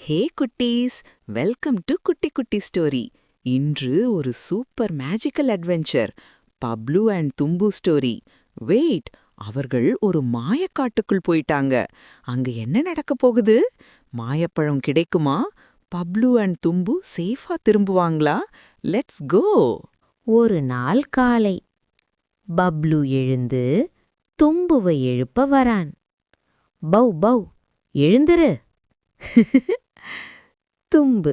ஹே குட்டீஸ், welcome to குட்டி குட்டி ஸ்டோரி. இன்று ஒரு super magical adventure, Bablu and தும்பு ஸ்டோரி. வெயிட், அவர்கள் ஒரு மாயக்காட்டுக்குள் போயிட்டாங்க. அங்க என்ன நடக்க போகுது? மாயப்பழம் கிடைக்குமா? பப்ளு அண்ட் தும்பு சேஃபா திரும்புவாங்களா? Let's go. ஒரு நாள் காலை பப்ளு எழுந்து தும்புவை எழுப்ப வரான். பௌ பௌ, எழுந்திரு. தும்பு,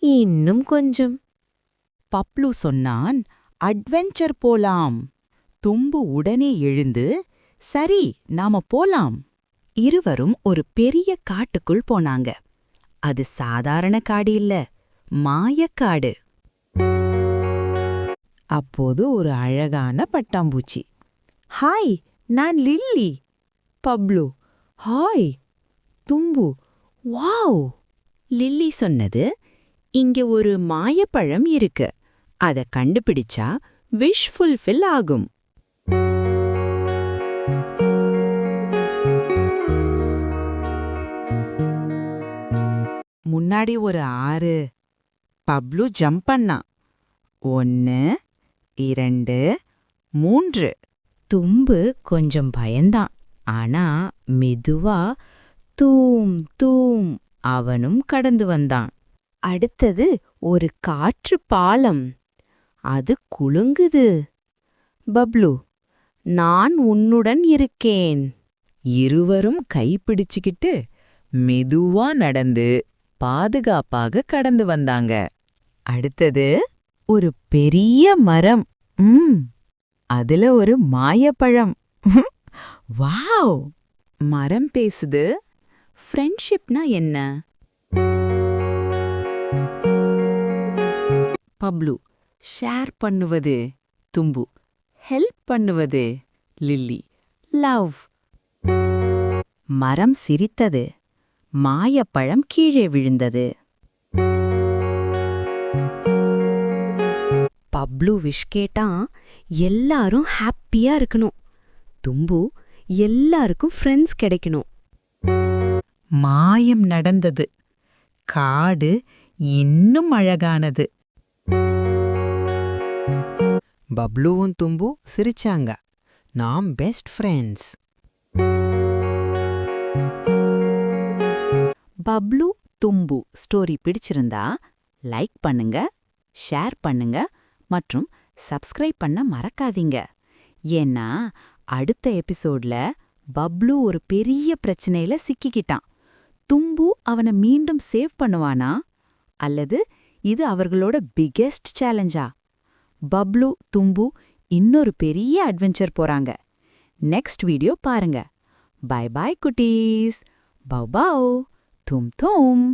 இன்னும் கொஞ்சம். பப்ளு சொன்னான், அட்வென்ச்சர் போலாம். தும்பு உடனே எழுந்து, சரி நாம போலாம். இருவரும் ஒரு பெரிய காட்டுக்குள் போனாங்க. அது சாதாரண காடு இல்ல, மாயக்காடு. அப்போது ஒரு அழகான பட்டாம்பூச்சி. ஹாய், நான் லில்லி. பப்ளு, ஹாய். தும்பு, வாவ். லில்லி சொன்னது, இங்க ஒரு மாயப்பழம் இருக்கு. அத கண்டுபிடிச்சா விஷ் ஃபுல்ஃபில் ஆகும். முன்னாடி ஒரு ஆறு. பப்ளு ஜம்ப் பண்ணான். 1, 2, 3. தும்பு கொஞ்சம் பயந்தான். ஆனா மெதுவா தூம் தூம் அவனும் கடந்து வந்தான். அடுத்தது ஒரு காற்று பாலம். அது குலுங்குது. பப்ளு, நான் உன்னுடன் இருக்கேன். இருவரும் கைப்பிடிச்சுக்கிட்டு மெதுவா நடந்து பாதுகாப்பாக கடந்து வந்தாங்க. அடுத்தது ஒரு பெரிய மரம். அதுல ஒரு மாயப்பழம். வாவ்! மரம் பேசுது. ஃப்ரெண்ட்ஷிப்னா என்ன? பப்ளு, ஷேர் பண்ணுவது. தும்பு, ஹெல்ப் பண்ணுவது. Lily, love. மரம் சிரித்தது. மாயப்பழம் கீழே விழுந்தது. பப்ளு விஷ் கேட்டான், எல்லாரும் ஹாப்பியா இருக்கணும். தும்பு, எல்லாருக்கும் ஃப்ரெண்ட்ஸ் கிடைக்கணும். மாயம் நடந்தது. காடு இன்னும் அழகானது. பப்ளுவும் தும்பு சிரிச்சாங்க. நாம் பெஸ்ட் ஃப்ரெண்ட்ஸ். பப்ளு தும்பு ஸ்டோரி பிடிச்சிருந்தா லைக் பண்ணுங்க, ஷேர் பண்ணுங்க மற்றும் சப்ஸ்கிரைப் பண்ண மறக்காதீங்க. ஏன்னா அடுத்த எபிசோட்ல பப்ளு ஒரு பெரிய பிரச்சனையில சிக்கிக்கிட்டான். தும்பு அவனை மீண்டும் சேவ் பண்ணுவானா? அல்லது இது அவர்களோட பிகெஸ்ட் சேலஞ்சா? பப்ளு தும்பு இன்னொரு பெரிய அட்வென்ச்சர் போறாங்க. நெக்ஸ்ட் வீடியோ பாருங்க. பை பை குட்டீஸ். Bow bow. தும் தும்.